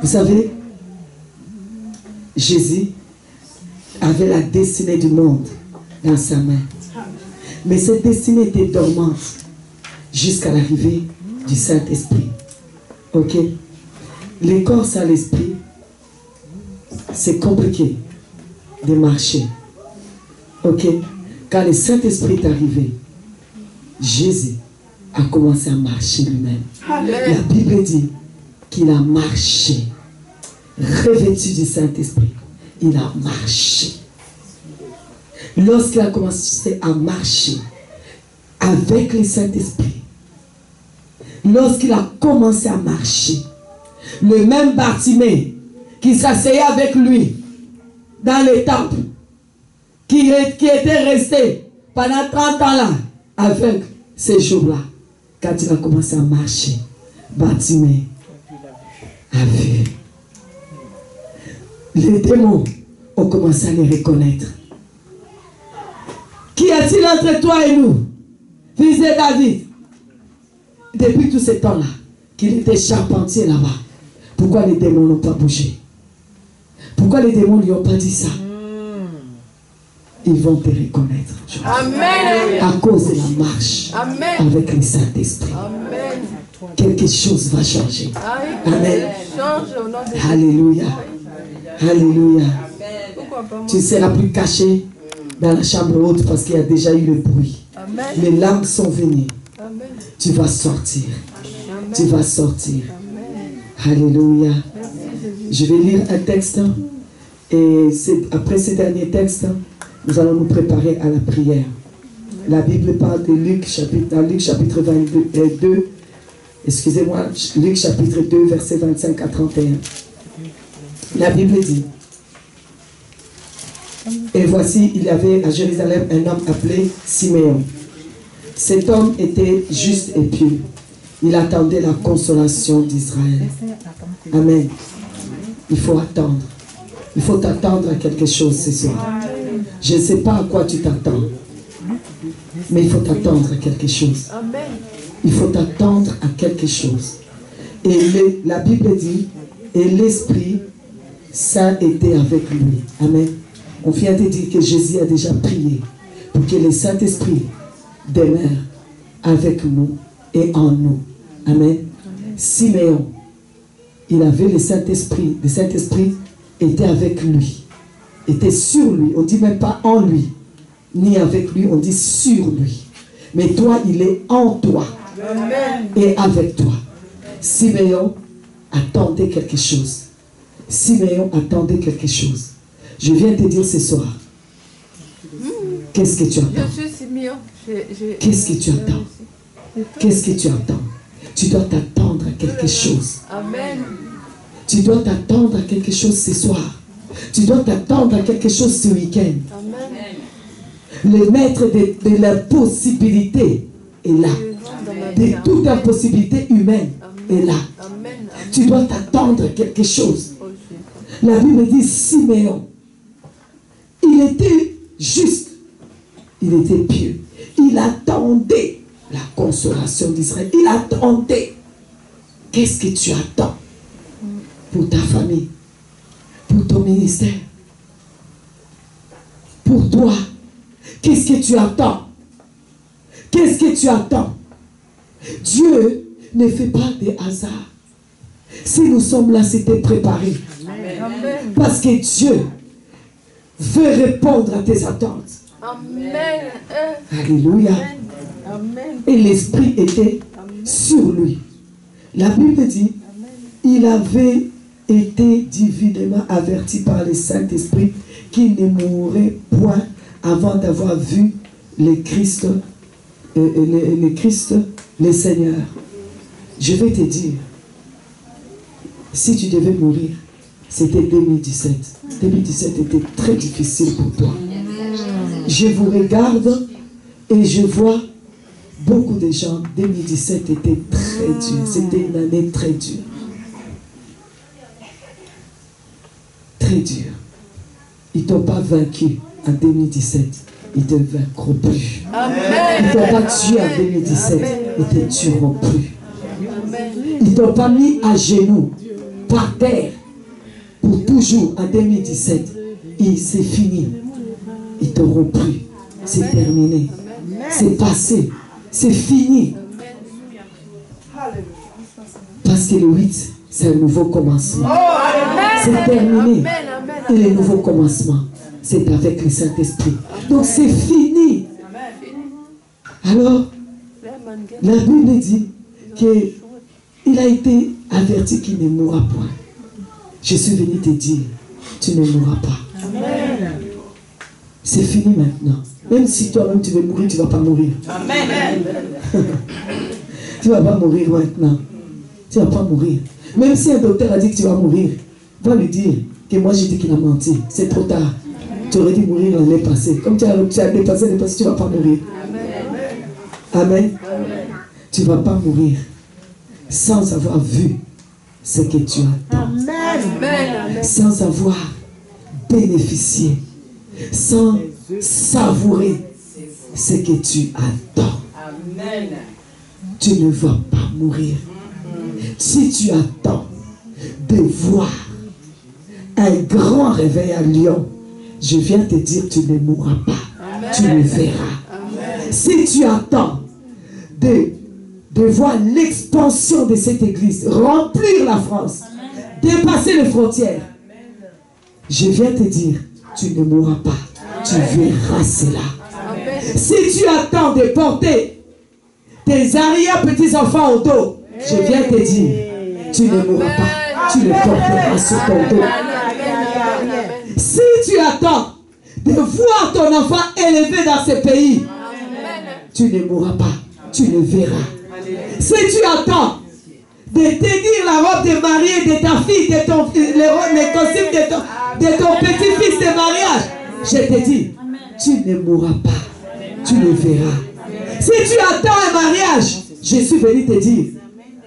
A: Vous savez, Jésus avait la destinée du monde dans sa main. Mais cette destinée était dormante jusqu'à l'arrivée du Saint-Esprit. Ok? Les corps sans l'esprit, c'est compliqué de marcher. Ok? Quand le Saint-Esprit est arrivé, Jésus a commencé à marcher lui-même. La Bible dit qu'il a marché, revêtu du Saint-Esprit. Il a marché. Lorsqu'il a commencé à marcher avec le Saint-Esprit, lorsqu'il a commencé à marcher, le même Bartimée qui s'asseyait avec lui dans le temple, qui était resté pendant 30 ans là, aveugle, ces jours-là, quand il a commencé à marcher, Bartimée a vu. Les démons ont commencé à les reconnaître. Qu'y a-t-il entre toi et nous, fils de David? Depuis tout ce temps-là, qu'il était charpentier là-bas, pourquoi les démons n'ont pas bougé? Pourquoi les démons ne lui ont pas dit ça? Ils vont te reconnaître. Amen. À cause de la marche. Amen. Avec le Saint-Esprit. Quelque chose va changer. Amen. Alléluia. Alléluia. Tu ne seras plus caché dans la chambre haute parce qu'il y a déjà eu le bruit. Amen. Les larmes sont venues. Amen. Tu vas sortir. Amen. Tu vas sortir. Amen. Alléluia. Je vais lire un texte et après ce dernier texte, nous allons nous préparer à la prière. La Bible parle de Luc chapitre 22, excusez-moi, Luc chapitre 2, verset 25 à 31. La Bible dit: et voici, il y avait à Jérusalem un homme appelé Siméon. Cet homme était juste et pieux. Il attendait la consolation d'Israël. Amen. Il faut attendre. Il faut t'attendre à quelque chose ce soir. Je ne sais pas à quoi tu t'attends. Mais il faut t'attendre à quelque chose. Il faut t'attendre à quelque chose. Et la Bible dit, et l'Esprit Saint était avec lui. Amen. On vient de dire que Jésus a déjà prié pour que le Saint-Esprit demeure avec nous et en nous. Amen. Siméon, il avait le Saint-Esprit. Le Saint-Esprit était avec lui, était sur lui. On ne dit même pas en lui, ni avec lui, on dit sur lui. Mais toi, il est en toi. Amen. Et avec toi. Siméon attendait quelque chose. Siméon attendait quelque chose. Je viens te dire ce soir. Qu'est-ce que tu attends?
C: Je suis Siméon.
A: Qu'est-ce que tu attends? Qu'est-ce que tu attends? Tu dois t'attendre à quelque chose. Amen. Tu dois t'attendre à quelque chose ce soir. Tu dois t'attendre à quelque chose ce week-end. Le maître de la possibilité est là. De toute impossibilité humaine est là. Tu dois t'attendre à quelque chose. La Bible dit Siméon, Il était juste. Il était pieux. Il attendait la consolation d'Israël. Il attendait. Qu'est-ce que tu attends pour ta famille, pour ton ministère, pour toi? Qu'est-ce que tu attends? Qu'est-ce que tu attends? Dieu ne fait pas des hasards. Si nous sommes là, c'était préparé. Amen. Parce que Dieu veut répondre à tes attentes. Amen. Alléluia. Amen. Et l'Esprit était sur lui. La Bible dit, il avait été divinement averti par le Saint-Esprit qu'il ne mourrait point avant d'avoir vu le Christ, le Seigneur. Je vais te dire, si tu devais mourir, c'était 2017. 2017 était très difficile pour toi. Je vous regarde et je vois beaucoup de gens. 2017 était très dur. C'était une année très dure. Très dur. Ils ne t'ont pas vaincu en 2017. Ils ne te vaincront plus. Ils ne t'ont pas tué en 2017. Ils ne te tueront plus. Ils ne t'ont pas mis à genoux, par terre, pour toujours en 2017. Et c'est fini. Ils ne t'auront plus. C'est terminé. C'est passé. C'est fini. Parce que le 8, c'est un nouveau commencement. C'est terminé. Et le nouveau commencement, c'est avec le Saint-Esprit. Donc c'est fini. Alors, la Bible dit qu'il a été averti qu'il ne mourra point. Je suis venu te dire, tu ne mourras pas. C'est fini maintenant. Même si toi-même tu veux mourir, tu ne vas pas mourir. Amen. Tu ne vas pas mourir maintenant. Tu ne vas pas mourir. Même si un docteur a dit que tu vas mourir, va lui dire que moi j'ai dit qu'il a menti. C'est trop tard. Tu aurais dû mourir l'année passée. Comme tu as dépassé l'année passée, tu ne vas pas mourir. Amen. Amen. Tu ne vas pas mourir sans avoir vu ce que tu attends. Amen. Sans avoir bénéficié. Sans savourer ce que tu attends. Amen. Tu ne vas pas mourir. Si tu attends de voir un grand réveil à Lyon, je viens te dire, tu ne mourras pas. Amen. Tu le verras. Amen. Si tu attends de voir l'expansion de cette église, remplir la France, amen, dépasser les frontières, amen, je viens te dire, tu ne mourras pas. Tu verras cela. Amen. Si tu attends de porter tes arrière-petits-enfants au dos, je viens te dire, tu ne mourras pas. Tu le porteras sur ton dos. Si tu attends de voir ton enfant élevé dans ce pays, tu ne mourras pas. Tu le verras. Si tu attends de tenir la robe de mariée de ta fille, les costumes de ton petit-fils de mariage, je te dis, tu ne mourras pas. Tu le verras. Si tu attends un mariage, je suis venu te dire,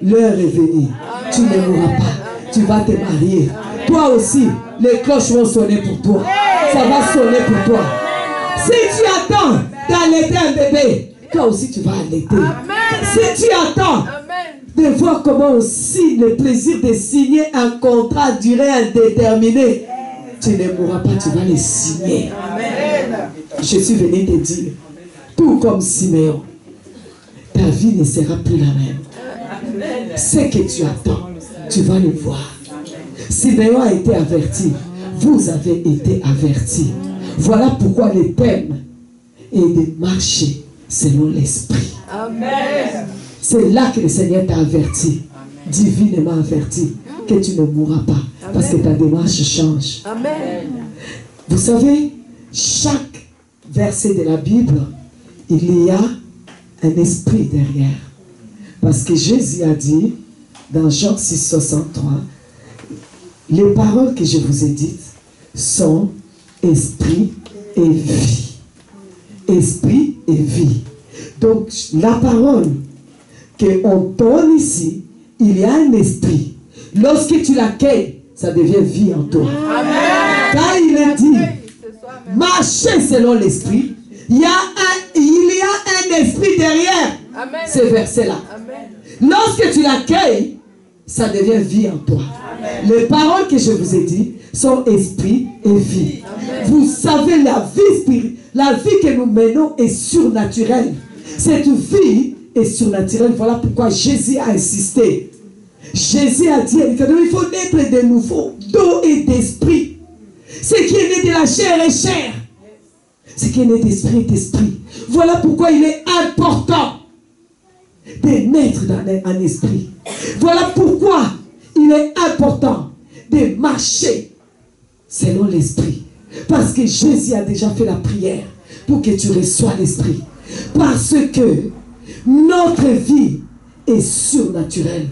A: l'heure est venue. Tu ne mourras pas. Tu vas te marier. Toi aussi, les cloches vont sonner pour toi. Ça va sonner pour toi. Si tu attends d'allaiter un bébé, toi aussi tu vas allaiter. Si tu attends de voir comment aussi le plaisir de signer un contrat à durée indéterminée, tu ne mourras pas, tu vas le signer. Je suis venu te dire, tout comme Siméon, ta vie ne sera plus la même. Ce que tu attends, tu vas le voir. Siméon a été averti. Vous avez été avertis. Voilà pourquoi le thème est de marcher selon l'esprit. Amen. C'est là que le Seigneur t'a averti, divinement averti, que tu ne mourras pas. Amen. Parce que ta démarche change. Amen. Vous savez, chaque verset de la Bible, il y a un esprit derrière. Parce que Jésus a dit, dans Jean 6, 63, les paroles que je vous ai dites sont esprit et vie. Esprit et vie. Donc, la parole qu'on donne ici, il y a un esprit. Lorsque tu l'accueilles, ça devient vie en toi. Amen. Quand il est dit, Marcher selon l'esprit. Il y a un esprit derrière ces versets-là. Lorsque tu l'accueilles, ça devient vie en toi. Les paroles que je vous ai dites sont esprit et vie. Vous savez, la vie que nous menons est surnaturelle. Cette vie est surnaturelle. Voilà pourquoi Jésus a insisté. Jésus a dit il faut naître de nouveau, d'eau et d'esprit. Ce qui est né de la chair est chair. Ce qui est né d'esprit est esprit. Voilà pourquoi il est important de naître dans un esprit. Voilà pourquoi il est important de marcher selon l'esprit. Parce que Jésus a déjà fait la prière pour que tu reçois l'esprit. Parce que notre vie est surnaturelle.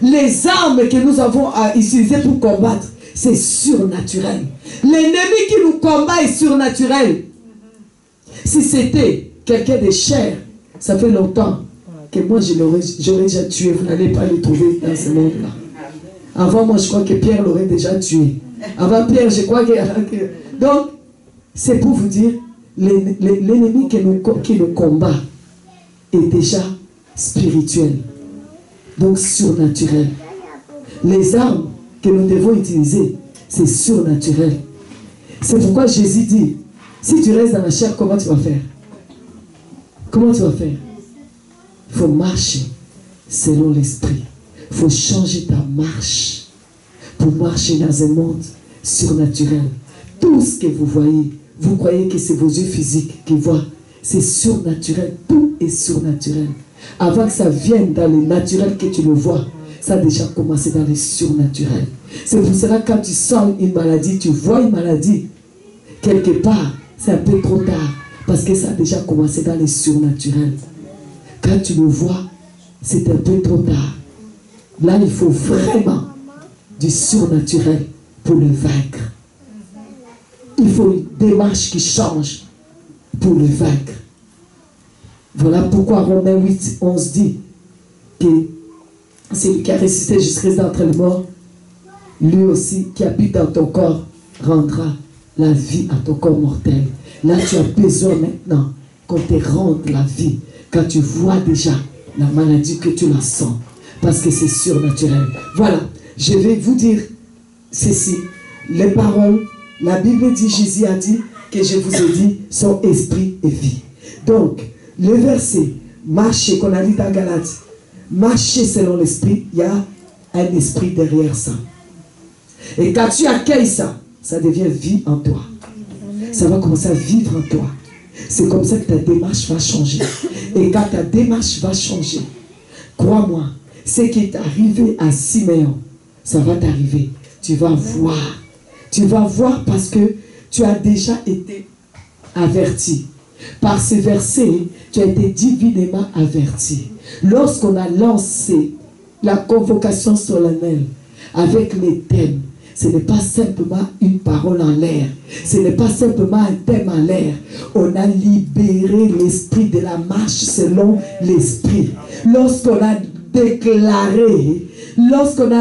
A: Les armes que nous avons à utiliser pour combattre, c'est surnaturel. L'ennemi qui nous combat est surnaturel. Si c'était quelqu'un de chair, ça fait longtemps que moi j'aurais déjà tué. Vous n'allez pas le trouver dans ce monde-là. Avant moi, je crois que Pierre l'aurait déjà tué. Avant Pierre, je crois que... Donc, c'est pour vous dire, l'ennemi qui nous combat est déjà spirituel. Donc surnaturel. Les armes que nous devons utiliser, c'est surnaturel. C'est pourquoi Jésus dit, si tu restes dans la chair, comment tu vas faire? Comment tu vas faire? Il faut marcher selon l'esprit. Il faut changer ta marche pour marcher dans un monde surnaturel. Tout ce que vous voyez, vous croyez que c'est vos yeux physiques qui voient. C'est surnaturel. Tout est surnaturel. Avant que ça vienne dans le naturel que tu le vois, ça a déjà commencé dans le surnaturel. C'est pour cela que quand tu sens une maladie, tu vois une maladie, quelque part, c'est un peu trop tard. Parce que ça a déjà commencé dans le surnaturel. Quand tu le vois, c'est un peu trop tard. Là, il faut vraiment du surnaturel pour le vaincre. Il faut une démarche qui change pour le vaincre. Voilà pourquoi Romains 8, 11 dit que celui qui a ressuscité jusqu'à d'entre les morts, lui aussi qui habite dans ton corps, rendra la vie à ton corps mortel. Là, tu as besoin maintenant qu'on te rende la vie. Quand tu vois déjà la maladie, que tu la sens. Parce que c'est surnaturel. Voilà, je vais vous dire ceci. Les paroles, la Bible dit, Jésus a dit, que je vous ai dit, sont esprit et vie. Donc, le verset, marcher, qu'on a dit dans Galates, marcher selon l'esprit, il y a un esprit derrière ça. Et quand tu accueilles ça, ça devient vie en toi. Ça va commencer à vivre en toi. C'est comme ça que ta démarche va changer. Et quand ta démarche va changer, crois-moi, ce qui est arrivé à Siméon, ça va t'arriver. Tu vas voir. Tu vas voir parce que tu as déjà été averti. Par ce verset, tu as été divinement averti. Lorsqu'on a lancé la convocation solennelle avec les thèmes, ce n'est pas simplement une parole en l'air. Ce n'est pas simplement un thème en l'air. On a libéré l'esprit de la marche selon l'esprit. Lorsqu'on a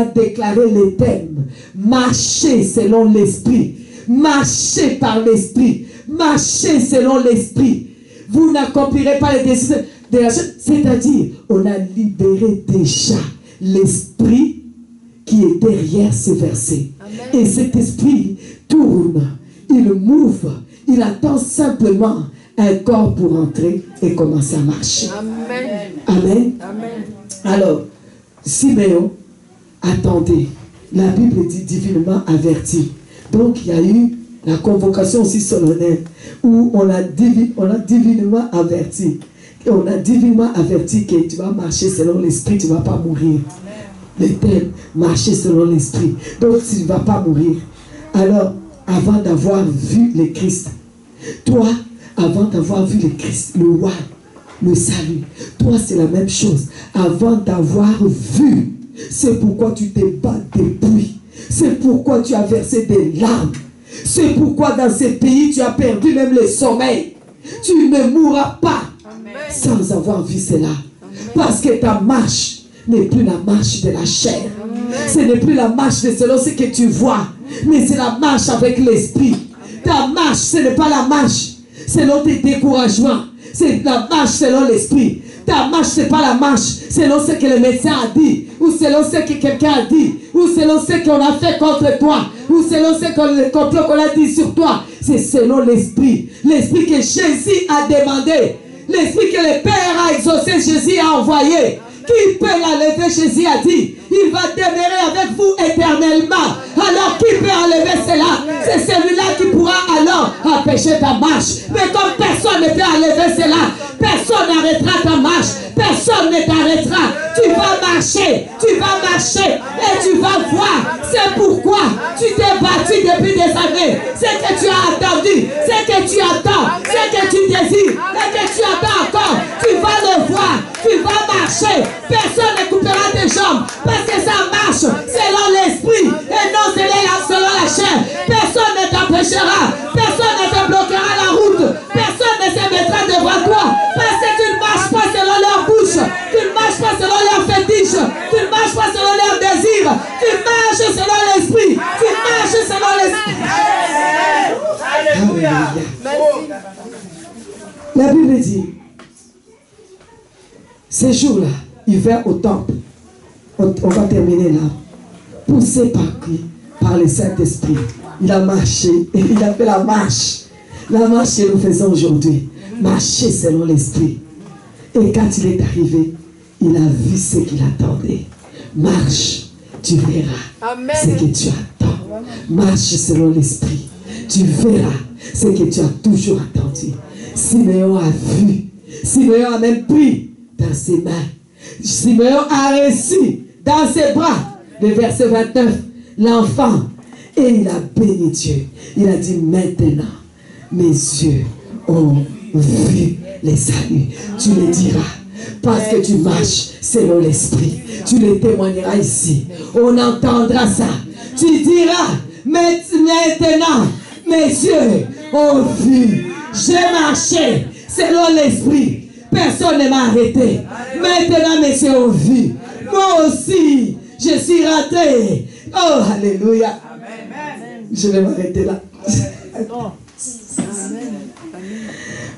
A: déclaré les thèmes, marcher selon l'esprit, marcher par l'esprit, marcher selon l'esprit, vous n'accomplirez pas les décisions de la chair. C'est-à-dire, on a libéré déjà l'esprit qui est derrière ces versets. Amen. Et cet esprit tourne, il move, il attend simplement un corps pour entrer et commencer à marcher. Amen. Amen. Amen. Alors, Siméon, attendez, la Bible dit divinement averti. Donc il y a eu la convocation aussi solennelle où on a divinement averti. Et on a divinement averti que tu vas marcher selon l'esprit, tu ne vas pas mourir. Les thèmes, marcher selon l'esprit. Donc tu ne vas pas mourir. Alors, avant d'avoir vu le Christ, toi, avant d'avoir vu le Christ, le roi, le salut, toi c'est la même chose. Avant d'avoir vu, c'est pourquoi tu te bats depuis. C'est pourquoi tu as versé des larmes. C'est pourquoi dans ces pays tu as perdu même le sommeil. Tu ne mourras pas. Amen. Sans avoir vu cela. Amen. Parce que ta marche n'est plus la marche de la chair. Amen. Ce n'est plus la marche de selon ce que tu vois. Mais c'est la marche avec l'esprit. Ta marche, ce n'est pas la marche selon tes découragements. C'est la marche selon l'esprit. Ta marche, ce n'est pas la marche selon ce que le médecin a dit, ou selon ce que quelqu'un a dit, ou selon ce qu'on a fait contre toi, ou selon ce qu'on a dit sur toi. C'est selon l'esprit. L'esprit que Jésus a demandé. L'esprit que le Père a exaucé, Jésus a envoyé. Qui peut l'enlever? Jésus a dit, il va demeurer avec vous éternellement. Alors qui peut enlever cela? C'est celui-là qui pourra alors empêcher ta marche. Mais comme personne ne peut enlever cela, personne n'arrêtera ta marche. Personne ne t'arrêtera. Tu vas marcher et tu vas voir. C'est pourquoi tu t'es battu depuis des années. C'est que tu as attendu, c'est que tu attends, c'est que tu désires, et que tu attends encore. Tu vas le voir, tu vas marcher. Personne ne coupera tes jambes parce que ça marche selon l'esprit et non selon la chair. Personne ne t'empêchera, personne ne te bloquera la route, personne ne se mettra devant toi parce que tu ne marches pas selon leur bouche, tu ne marches pas selon leur fétiche, tu ne marches pas selon leur désir, tu marches selon l'esprit, tu marches selon l'esprit. Alléluia. La Bible dit, ces jours-là, il vint au temple. On va terminer là. Poussé par le Saint-Esprit. Il a marché et il a fait la marche. La marche que nous faisons aujourd'hui. Marcher selon l'Esprit. Et quand il est arrivé, il a vu ce qu'il attendait. Marche, tu verras ce que tu attends. Marche selon l'Esprit. Tu verras ce que tu as toujours attendu. Siméon a vu. Siméon a même pris dans ses mains. Siméon a reçu dans ses bras, le verset 29, l'enfant. Et il a béni Dieu. Il a dit, maintenant, mes yeux ont vu les saluts. Tu le diras, parce que tu marches selon l'esprit. Tu le témoigneras ici. On entendra ça. Tu diras, maintenant, mes yeux ont vu. J'ai marché selon l'esprit. Personne ne m'a arrêté. Maintenant, mes yeux ont vu. Moi aussi, je suis rentré. Oh, alléluia. Je vais m'arrêter là.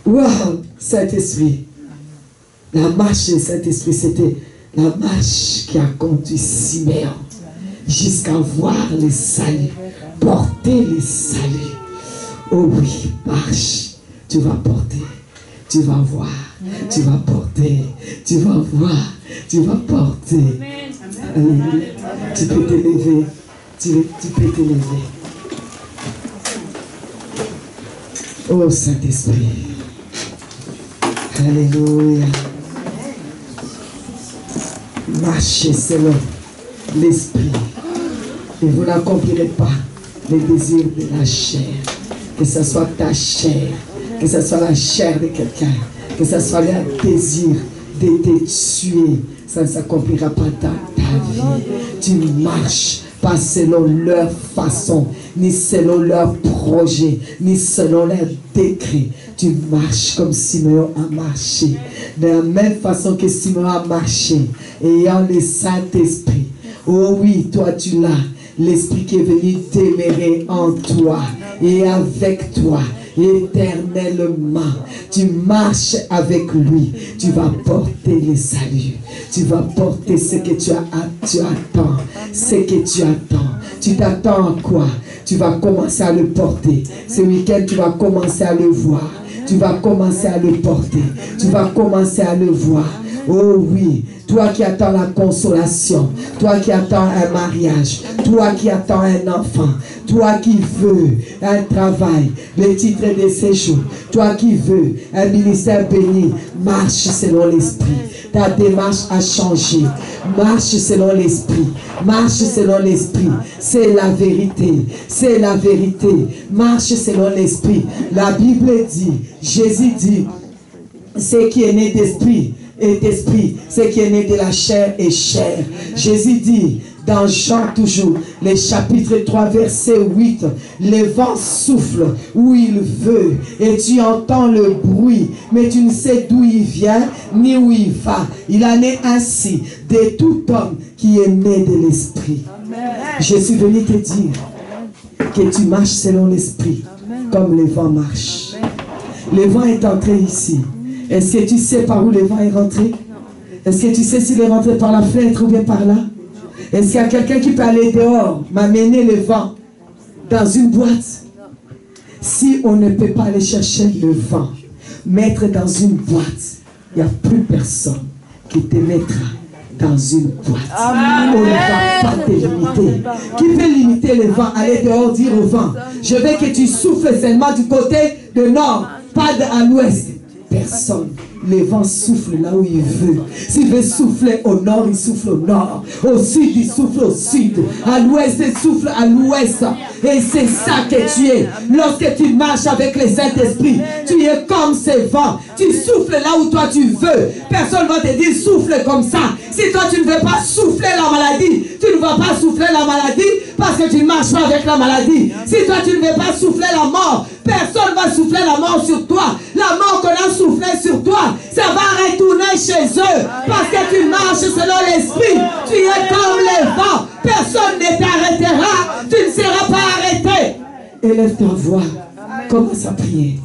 A: Wow, Saint-Esprit. La marche du Saint-Esprit, c'était la marche qui a conduit Siméon jusqu'à voir le salut, porter le salut. Oh oui, marche. Tu vas porter. Tu vas voir, tu vas porter, tu vas voir, tu vas porter. Alléluia. Tu peux te lever, tu peux te lever. Oh Saint-Esprit. Alléluia. Marchez selon l'Esprit et vous n'accomplirez pas les désirs de la chair. Que ce soit ta chair, que ce soit la chair de quelqu'un, que ce soit le désir de te tuer, ça ne s'accomplira pas dans ta vie. Tu marches pas selon leur façon, ni selon leur projet, ni selon leur décret. Tu marches comme Siméon a marché. De la même façon que Siméon a marché, ayant le Saint-Esprit. Oh oui, toi tu l'as. L'Esprit qui est venu demeurer en toi et avec toi éternellement. Tu marches avec lui. Tu vas porter le salut. Tu vas porter ce que tu attends. Ce que tu attends. Tu t'attends à quoi? Tu vas commencer à le porter. Ce week-end, tu vas commencer à le voir. Tu vas commencer à le porter. Tu vas commencer à le voir. Oh oui, toi qui attends la consolation, toi qui attends un mariage, toi qui attends un enfant, toi qui veux un travail, le titre de séjour, toi qui veux un ministère béni, marche selon l'Esprit. Ta démarche a changé. Marche selon l'Esprit. Marche selon l'Esprit. C'est la vérité. C'est la vérité. Marche selon l'Esprit. La Bible dit, Jésus dit, ce qui est né d'esprit est esprit, ce qui est né de la chair est chair. Jésus dit dans Jean toujours, le chapitre 3 verset 8, le vent souffle où il veut et tu entends le bruit, mais tu ne sais d'où il vient ni où il va. Il en est ainsi de tout homme qui est né de l'esprit. Je suis venu te dire que tu marches selon l'esprit. comme le vent marche. Le vent est entré ici. Est-ce que tu sais par où le vent est rentré? Est-ce que tu sais s'il est rentré par la fenêtre ou bien par là? Est-ce qu'il y a quelqu'un qui peut aller dehors, m'amener le vent dans une boîte? Si on ne peut pas aller chercher le vent, mettre dans une boîte, il n'y a plus personne qui te mettra dans une boîte. On ne va pas te limiter. Qui peut limiter le vent? Aller dehors, dire au vent, je veux que tu souffles seulement du côté de nord, pas à l'ouest. Personne. Le vent souffle là où il veut. S'il veut souffler au nord, il souffle au nord. Au sud, il souffle au sud. À l'ouest, il souffle à l'ouest. Et c'est ça que tu es. Lorsque tu marches avec le Saint-Esprit, tu es comme ce vent. Tu souffles là où toi tu veux. Personne ne va te dire souffle comme ça. Si toi tu ne veux pas souffler la maladie, tu ne vas pas souffler la maladie parce que tu ne marches pas avec la maladie. Si toi tu ne veux pas souffler la mort, personne ne va souffler la mort sur toi. La mort qu'on a soufflé sur toi, ça va retourner chez eux. Parce que tu marches selon l'esprit. Tu es comme les vents. Personne ne t'arrêtera. Tu ne seras pas arrêté. Élève ta voix. Commence à prier.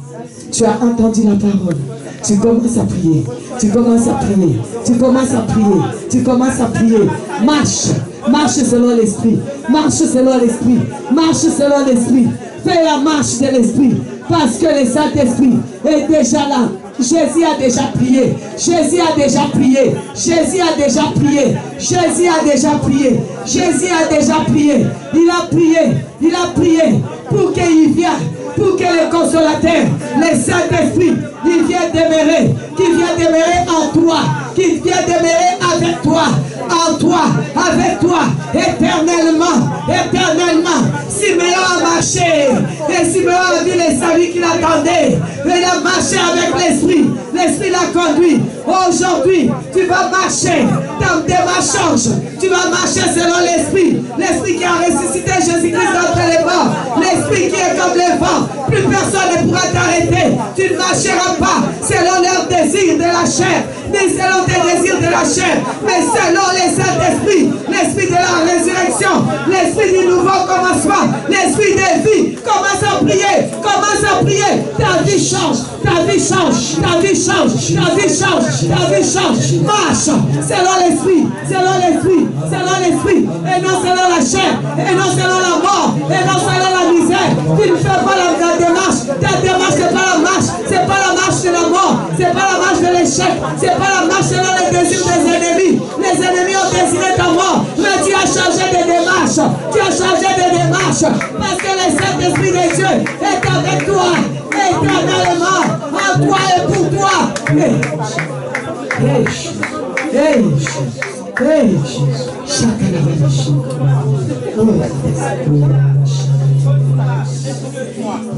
A: Tu as entendu la parole. Tu commences à prier. Tu commences à prier. Tu commences à prier. Tu commences à prier. Marche. Marche selon l'esprit. Marche selon l'esprit. Marche selon l'esprit. Fais la marche de l'esprit. Parce que le Saint-Esprit est déjà là. Jésus a déjà prié. Jésus a déjà prié. Jésus a déjà prié. Jésus a déjà prié. Jésus a déjà prié. Il a prié. Il a prié pour qu'il vienne. Pour que le consolateur, le Saint-Esprit, il vienne demeurer. Qu'il vienne demeurer en toi. Qu'il vienne demeurer avec toi. En toi. Avec toi. Éternellement. Éternellement. Siméon a marché. Et Siméon a vu les saluts qu'il attendait. Il a marché avec l'Esprit. L'Esprit l'a conduit. Aujourd'hui, tu vas marcher. Dans tes marches, tu vas marcher selon l'Esprit. L'Esprit qui a ressuscité Jésus-Christ d'entre les morts. L'Esprit qui est comme le vent. Plus personne ne pourra t'arrêter. Tu ne marcheras pas selon leurs désirs de la chair, ni selon tes désirs de la chair, mais selon les Saint-Esprit, l'Esprit de la résurrection, l'Esprit du nouveau commencement, l'Esprit de vie. Commence à prier, commence à prier. Ta vie change, ta vie change, ta vie change, ta vie change, ta vie change. Marche selon l'Esprit, selon l'Esprit, selon l'Esprit, et non selon la chair, et non selon la mort, et non selon la misère. Tu ne fais pas la démarche. Ta démarche, c'est pas la marche, c'est pas la marche de la mort, c'est pas la marche de l'échec, c'est pas la marche selon les désirs des ennemis. Les ennemis ont désiré ta mort, mais tu as changé de démarche. Tu as changé de démarche parce que le Saint-Esprit de Dieu est avec toi éternellement, en toi et pour toi.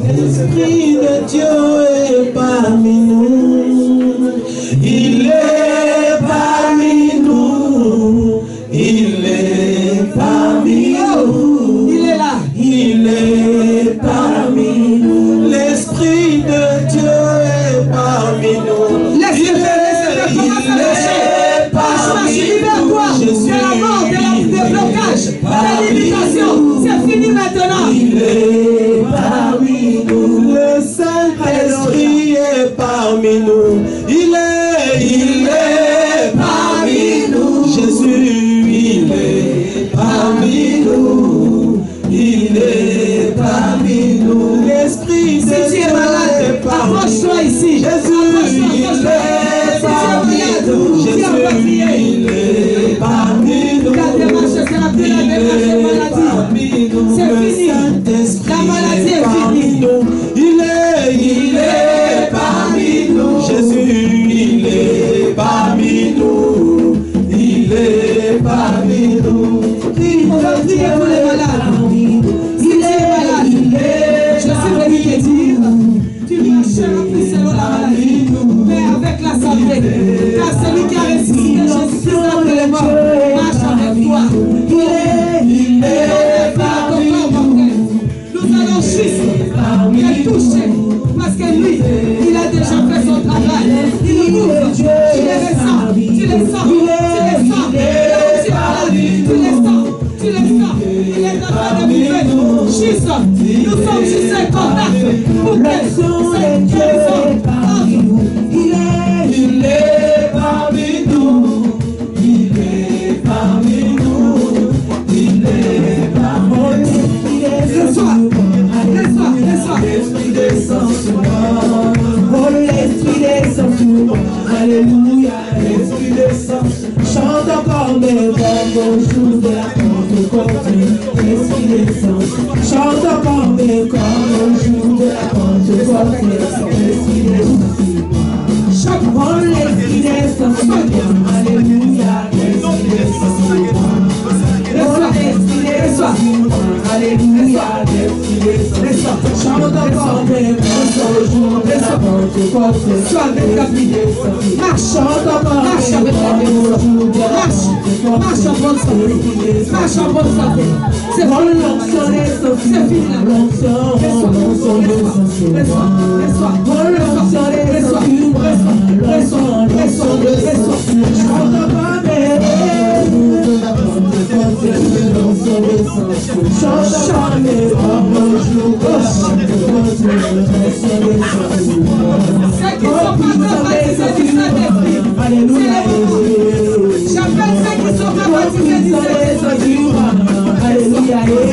C: L'Esprit de Dieu est parmi nous. Il est parmi nous. Il est parmi nous.
A: Il est là.
C: Il est parmi nous. L'Esprit de Dieu est parmi nous.
A: Laisse-le faire, commence à marcher. Marche, libère-toi. C'est la mort, des blocages, des limitations. C'est fini maintenant.
C: Il est parmi nous. Le Saint-Esprit est parmi nous. Il est parmi nous. Jésus, il est parmi nous. Il est parmi nous. L'Esprit de Dieu
A: Si tu es malade, approche-toi ici.
C: Jésus, il est parmi nous. Jésus, il est parmi nous.
A: La démarche sera plus la démarche de maladie. C'est fini. La maladie est finie.
C: Il est parmi nous. Jésus, il est au jour de la Pentecôte, l'Esprit descend. Chante comme au jour de la Pentecôte, l'Esprit descend. Chante comme l'Esprit descend sur moi. Alléluia, l'Esprit descend sur moi. L'Esprit descend sur moi. Alléluia, l'Esprit descend. Chante comme au jour de la Pentecôte, sois avec la vie. Marche avec la marche en bonne santé, marche en bonne santé. C'est bon l'onction, c'est fini la l'onction, Alléluia. J'appelle ceux qui sont capables de Alléluia. Alléluia.